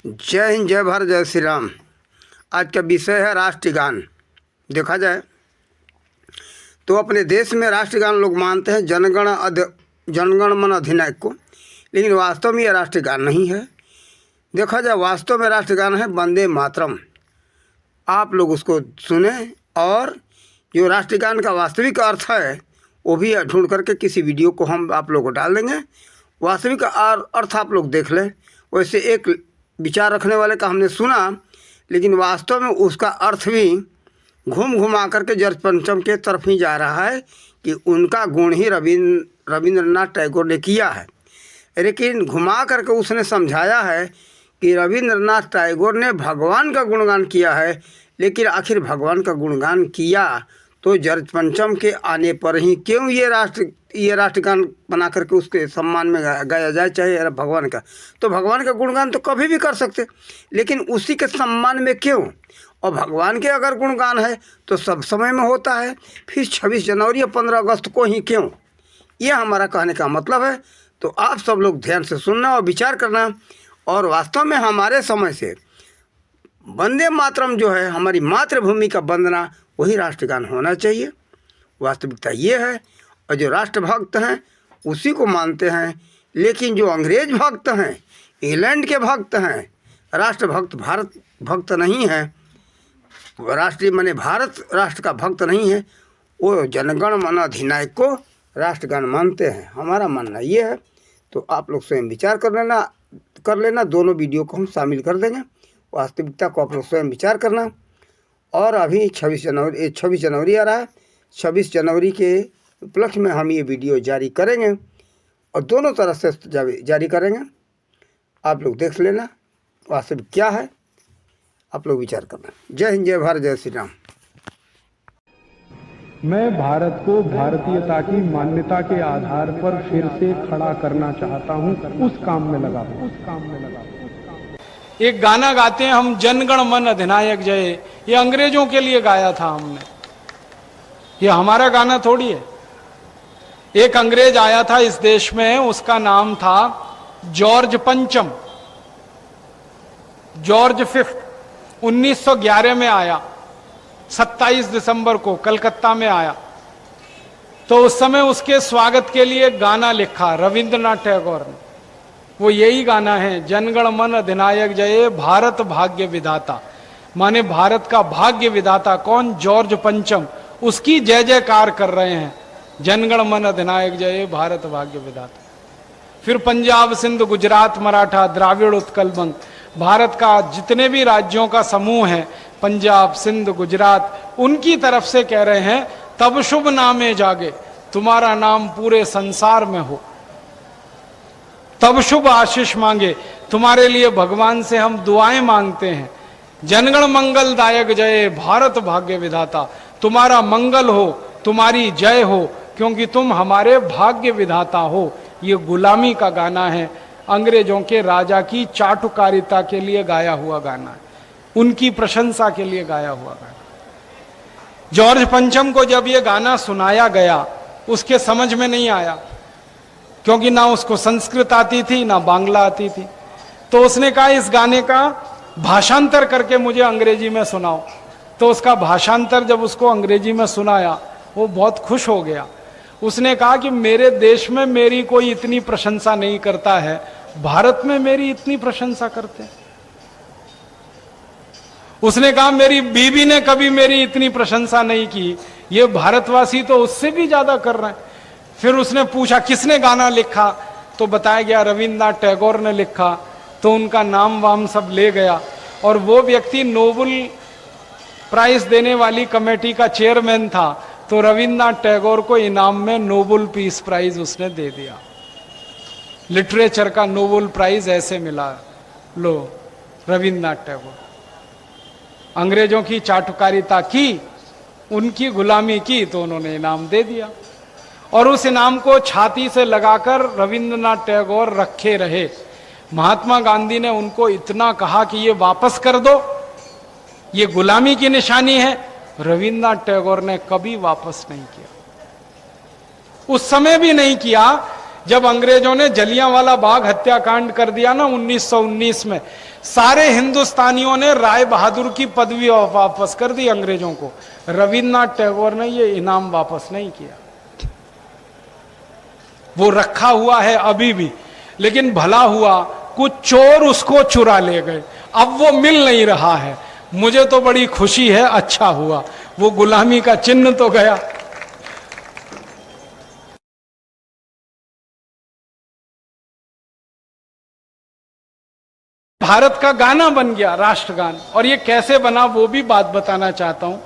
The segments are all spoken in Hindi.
जय हिंद, जय भारत, जय श्री राम। आज का विषय है राष्ट्रगान। देखा जाए तो अपने देश में राष्ट्रगान लोग मानते हैं जनगण मन अधिनायक को, लेकिन वास्तव में यह राष्ट्रगान नहीं है। देखा जाए वास्तव में राष्ट्रगान है वंदे मातरम। आप लोग उसको सुने और जो राष्ट्रगान का वास्तविक अर्थ है वो भी ढूंढ करके किसी वीडियो को हम आप लोग को डाल देंगे। वास्तविक अर्थ आप लोग देख लें। वैसे एक विचार रखने वाले का हमने सुना, लेकिन वास्तव में उसका अर्थ भी घूम घुमा करके जर्ज पंचम के तरफ ही जा रहा है कि उनका गुण ही रविंद्रनाथ टैगोर ने किया है। लेकिन घुमा करके उसने समझाया है कि रविंद्रनाथ टैगोर ने भगवान का गुणगान किया है, लेकिन आखिर भगवान का गुणगान किया तो जर्ज पंचम के आने पर ही क्यों ये राष्ट्रगान बना करके उसके सम्मान में गाया जाए, चाहे भगवान का। तो भगवान का गुणगान तो कभी भी कर सकते, लेकिन उसी के सम्मान में क्यों। और भगवान के अगर गुणगान है तो सब समय में होता है, फिर 26 जनवरी या 15 अगस्त को ही क्यों। ये हमारा कहने का मतलब है। तो आप सब लोग ध्यान से सुनना और विचार करना। और वास्तव में हमारे समय से वंदे मातरम जो है, हमारी मातृभूमि का वंदना, वही राष्ट्रगान होना चाहिए। वास्तविकता ये है। और जो राष्ट्रभक्त हैं उसी को मानते हैं, लेकिन जो अंग्रेज भक्त हैं, इंग्लैंड के भक्त हैं, राष्ट्रभक्त भारत भक्त नहीं है, राष्ट्रीय माने भारत राष्ट्र का भक्त नहीं है, वो जनगण मन अधिनायक को राष्ट्रगान मानते हैं। हमारा मानना ये है। तो आप लोग स्वयं विचार कर लेना। दोनों वीडियो को हम शामिल कर देंगे। वास्तविकता को आप लोग स्वयं विचार करना। और अभी 26 जनवरी आ रहा है। 26 जनवरी के उपलक्ष्य में हम ये वीडियो जारी करेंगे और दोनों तरह से जारी करेंगे। आप लोग देख लेना वास्तविक क्या है, आप लोग विचार करना। जय हिंद, जय भारत, जय श्री राम। मैं भारत को भारतीयता की मान्यता के आधार पर फिर से खड़ा करना चाहता हूं, उस काम में लगा हूं। एक गाना गाते हैं हम, जनगण मन अधिनायक जय। ये अंग्रेजों के लिए गाया था हमने, ये हमारा गाना थोड़ी है। एक अंग्रेज आया था इस देश में, उसका नाम था जॉर्ज पंचम, जॉर्ज फिफ्थ। 1911 में आया, 27 दिसंबर को कलकत्ता में आया। तो उस समय उसके स्वागत के लिए गाना लिखा रविंद्रनाथ टैगोर ने। वो यही गाना है, जनगण मन अधिनायक जय, भारत भाग्य विधाता। माने भारत का भाग्य विधाता कौन? जॉर्ज पंचम। उसकी जय जयकार कर रहे हैं, जनगण मन अधिनायक जय, भारत भाग्य विधाता। फिर पंजाब, सिंध, गुजरात, मराठा, द्राविड़, उत्कल, बंग, भारत का जितने भी राज्यों का समूह है, पंजाब, सिंध, गुजरात, उनकी तरफ से कह रहे हैं, तब शुभ नामे जागे, तुम्हारा नाम पूरे संसार में हो। तब शुभ आशीष मांगे, तुम्हारे लिए भगवान से हम दुआएं मांगते हैं। जनगण मंगलदायक जय, भारत भाग्य विधाता। तुम्हारा मंगल हो, तुम्हारी जय हो, क्योंकि तुम हमारे भाग्य विधाता हो। ये गुलामी का गाना है, अंग्रेजों के राजा की चाटुकारिता के लिए गाया हुआ गाना है, उनकी प्रशंसा के लिए गाया हुआ गाना। जॉर्ज पंचम को जब ये गाना सुनाया गया, उसके समझ में नहीं आया, क्योंकि ना उसको संस्कृत आती थी ना बांग्ला आती थी। तो उसने कहा इस गाने का भाषांतर करके मुझे अंग्रेजी में सुनाओ। तो उसका भाषांतर जब उसको अंग्रेजी में सुनाया, वो बहुत खुश हो गया। उसने कहा कि मेरे देश में मेरी कोई इतनी प्रशंसा नहीं करता है, भारत में मेरी इतनी प्रशंसा करते हैं। उसने कहा मेरी बीवी ने कभी मेरी इतनी प्रशंसा नहीं की, ये भारतवासी तो उससे भी ज्यादा कर रहे हैं। फिर उसने पूछा किसने गाना लिखा, तो बताया गया रविंद्रनाथ टैगोर ने लिखा। तो उनका नाम वाम सब ले गया, और वो व्यक्ति नोबेल प्राइज देने वाली कमेटी का चेयरमैन था। तो रविंद्रनाथ टैगोर को इनाम में नोबेल पीस प्राइज उसने दे दिया। लिटरेचर का नोबेल प्राइज ऐसे मिला, लो रविंद्रनाथ टैगोर। अंग्रेजों की चाटुकारिता की, उनकी गुलामी की, तो उन्होंने इनाम दे दिया। और उस इनाम को छाती से लगाकर रविंद्रनाथ टैगोर रखे रहे। महात्मा गांधी ने उनको इतना कहा कि ये वापस कर दो, ये गुलामी की निशानी है। रविंद्रनाथ टैगोर ने कभी वापस नहीं किया, उस समय भी नहीं किया। जब अंग्रेजों ने जलियांवाला बाग हत्याकांड कर दिया ना 1919 में, सारे हिंदुस्तानियों ने राय बहादुर की पदवी वापस कर दी अंग्रेजों को। रविन्द्रनाथ टैगोर ने ये इनाम वापस नहीं किया, वो रखा हुआ है अभी भी। लेकिन भला हुआ कुछ चोर उसको चुरा ले गए, अब वो मिल नहीं रहा है। मुझे तो बड़ी खुशी है, अच्छा हुआ, वो गुलामी का चिन्ह तो गया। भारत का गाना बन गया राष्ट्रगान, और ये कैसे बना वो भी बात बताना चाहता हूं।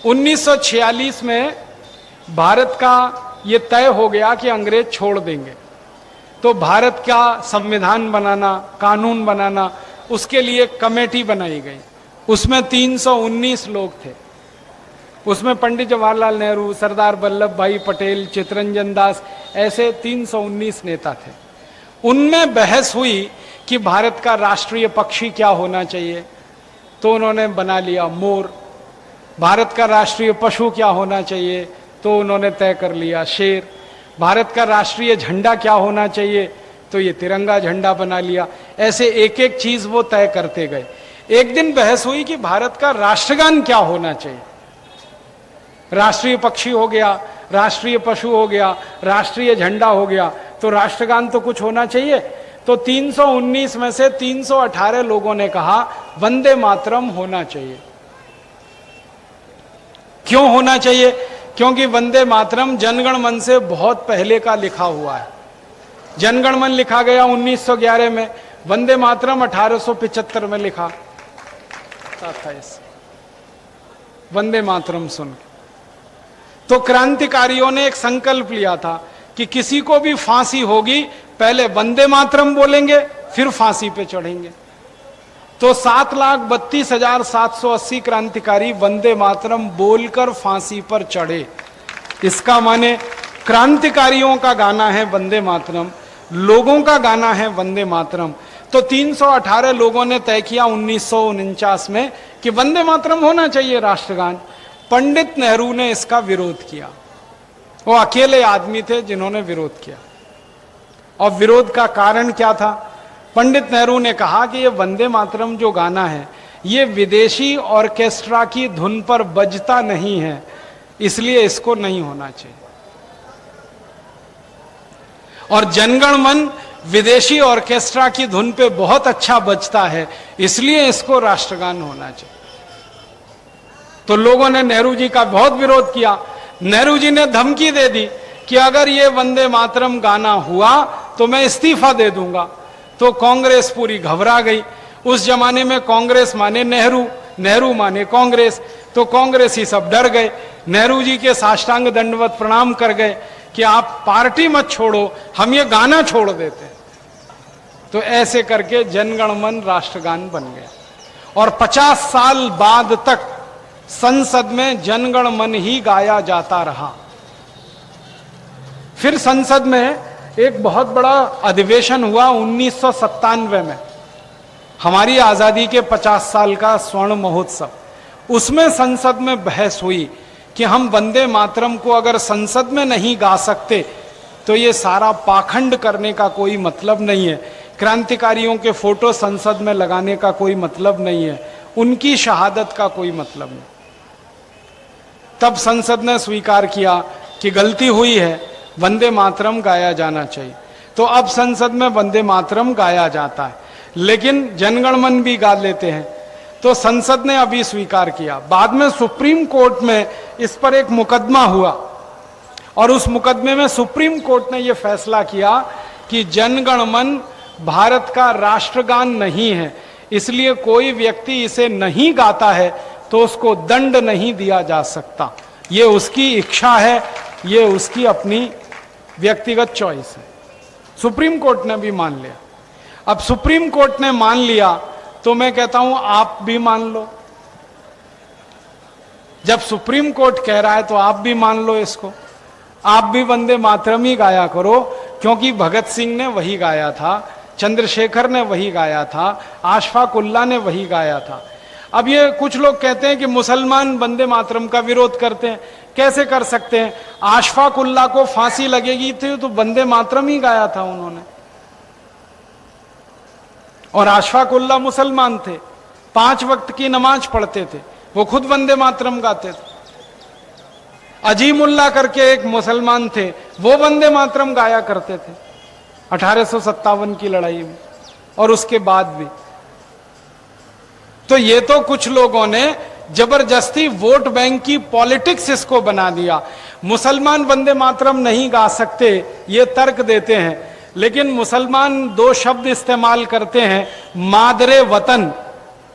1946 में भारत का ये तय हो गया कि अंग्रेज छोड़ देंगे, तो भारत का संविधान बनाना, कानून बनाना, उसके लिए कमेटी बनाई गई। उसमें 319 लोग थे। उसमें पंडित जवाहरलाल नेहरू, सरदार वल्लभ भाई पटेल, चित्तरंजन दास, ऐसे 319 नेता थे। उनमें बहस हुई कि भारत का राष्ट्रीय पक्षी क्या होना चाहिए, तो उन्होंने बना लिया मोर। भारत का राष्ट्रीय पशु क्या होना चाहिए, तो उन्होंने तय कर लिया शेर। भारत का राष्ट्रीय झंडा क्या होना चाहिए, तो ये तिरंगा झंडा बना लिया। ऐसे एक एक चीज वो तय करते गए। एक दिन बहस हुई कि भारत का राष्ट्रगान क्या होना चाहिए। राष्ट्रीय पक्षी हो गया, राष्ट्रीय पशु हो गया, राष्ट्रीय झंडा हो गया, तो राष्ट्रगान तो कुछ होना चाहिए। तो 319 में से 318 लोगों ने कहा वंदे मातरम होना चाहिए। क्यों होना चाहिए? क्योंकि वंदे मातरम जनगण मन से बहुत पहले का लिखा हुआ है। जनगण मन लिखा गया 1911 में, वंदे मातरम 1875 में लिखा था। इस वंदे मातरम सुन तो क्रांतिकारियों ने एक संकल्प लिया था कि किसी को भी फांसी होगी, पहले वंदे मातरम बोलेंगे, फिर फांसी पे चढ़ेंगे। तो 7,32,780 क्रांतिकारी वंदे मातरम बोलकर फांसी पर चढ़े। इसका माने क्रांतिकारियों का गाना है वंदे मातरम, लोगों का गाना है वंदे मातरम। तो 318 लोगों ने तय किया 1949 में कि वंदे मातरम होना चाहिए राष्ट्रगान। पंडित नेहरू ने इसका विरोध किया। वो अकेले आदमी थे जिन्होंने विरोध किया। और विरोध का कारण क्या था? पंडित नेहरू ने कहा कि ये वंदे मातरम जो गाना है ये विदेशी ऑर्केस्ट्रा की धुन पर बजता नहीं है, इसलिए इसको नहीं होना चाहिए। और जनगण मन विदेशी ऑर्केस्ट्रा की धुन पे बहुत अच्छा बजता है, इसलिए इसको राष्ट्रगान होना चाहिए। तो लोगों ने नेहरू जी का बहुत विरोध किया। नेहरू जी ने धमकी दे दी कि अगर ये वंदे मातरम गाना हुआ तो मैं इस्तीफा दे दूंगा। तो कांग्रेस पूरी घबरा गई। उस जमाने में कांग्रेस माने नेहरू, नेहरू माने कांग्रेस, तो कांग्रेसी सब डर गए। नेहरू जी के साष्टांग दंडवत प्रणाम कर गए कि आप पार्टी मत छोड़ो, हम ये गाना छोड़ देते। तो ऐसे करके जनगण मन राष्ट्रगान बन गया। और 50 साल बाद तक संसद में जनगण मन ही गाया जाता रहा। फिर संसद में एक बहुत बड़ा अधिवेशन हुआ 1997 में, हमारी आजादी के 50 साल का स्वर्ण महोत्सव। उसमें संसद में बहस हुई कि हम वंदे मातरम को अगर संसद में नहीं गा सकते तो ये सारा पाखंड करने का कोई मतलब नहीं है, क्रांतिकारियों के फोटो संसद में लगाने का कोई मतलब नहीं है, उनकी शहादत का कोई मतलब नहीं। तब संसद ने स्वीकार किया कि गलती हुई है, वंदे मातरम गाया जाना चाहिए। तो अब संसद में वंदे मातरम गाया जाता है, लेकिन जनगण मन भी गा लेते हैं। तो संसद ने अभी स्वीकार किया। बाद में सुप्रीम कोर्ट में इस पर एक मुकदमा हुआ, और उस मुकदमे में सुप्रीम कोर्ट ने यह फैसला किया कि जनगण मन भारत का राष्ट्रगान नहीं है, इसलिए कोई व्यक्ति इसे नहीं गाता है तो उसको दंड नहीं दिया जा सकता। ये उसकी इच्छा है, ये उसकी अपनी व्यक्तिगत चॉइस है। सुप्रीम कोर्ट ने भी मान लिया। अब सुप्रीम कोर्ट ने मान लिया तो मैं कहता हूं आप भी मान लो। जब सुप्रीम कोर्ट कह रहा है तो आप भी मान लो इसको। आप भी वंदे मातरम ही गाया करो, क्योंकि भगत सिंह ने वही गाया था, चंद्रशेखर ने वही गाया था, अशफाक उल्लाह ने वही गाया था। अब ये कुछ लोग कहते हैं कि मुसलमान वंदे मातरम का विरोध करते हैं। कैसे कर सकते हैं? अशफाक उल्लाह को फांसी लगेगी थी तो वंदे मातरम ही गाया था उन्होंने, और अशफाक उल्लाह मुसलमान थे, 5 वक्त की नमाज पढ़ते थे, वो खुद वंदे मातरम गाते थे। अजीम उल्लाह करके एक मुसलमान थे, वो वंदे मातरम गाया करते थे 1857 की लड़ाई में और उसके बाद भी। तो ये तो कुछ लोगों ने जबरदस्ती वोट बैंक की पॉलिटिक्स इसको बना दिया। मुसलमान वंदे मातरम नहीं गा सकते ये तर्क देते हैं, लेकिन मुसलमान 2 शब्द इस्तेमाल करते हैं, मादरे वतन,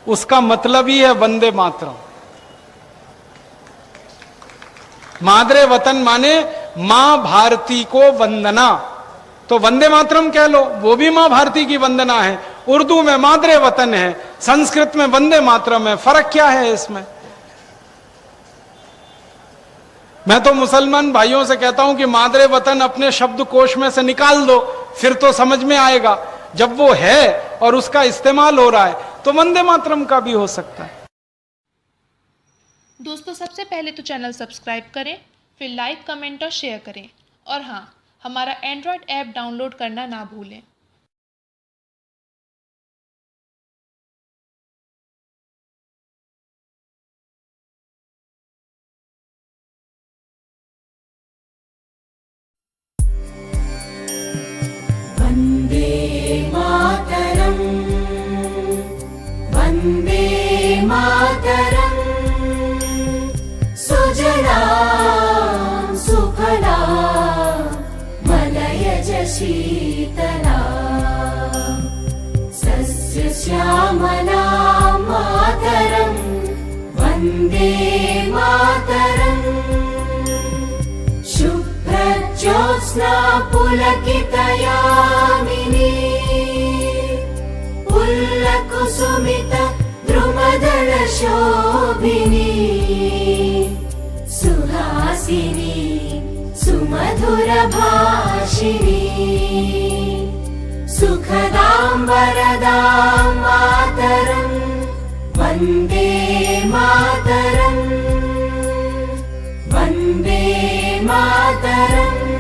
उसका मतलब ही है वंदे मातरम। मादरे वतन माने मां भारती को वंदना, तो वंदे मातरम कह लो, वो भी मां भारती की वंदना है। उर्दू में मादरे वतन है, संस्कृत में वंदे मातरम है, फर्क क्या है इसमें? मैं तो मुसलमान भाइयों से कहता हूं कि मादरे वतन अपने शब्दकोश में से निकाल दो, फिर तो समझ में आएगा। जब वो है और उसका इस्तेमाल हो रहा है तो वंदे मातरम का भी हो सकता है। दोस्तों, सबसे पहले तो चैनल सब्सक्राइब करें, फिर लाइक, कमेंट और शेयर करें, और हाँ, हमारा एंड्रॉयड ऐप डाउनलोड करना ना भूलें। वन्दे मातरम्, वन्दे मातरम्, सुजलां सुफलां मलयज शीतलां, सस्यश्यामलां मातरम्, वन्दे मातरम्, शुभ्रज्योत्स्ना पुलकितयामिनी, पुल्लकुसुमित द्रुमदलशोभिनी, सुहासिनी सुमधुरभाषिणी, सुखदां वरदां मातरम्, वन्दे मातरम्, वन्दे मातरम्।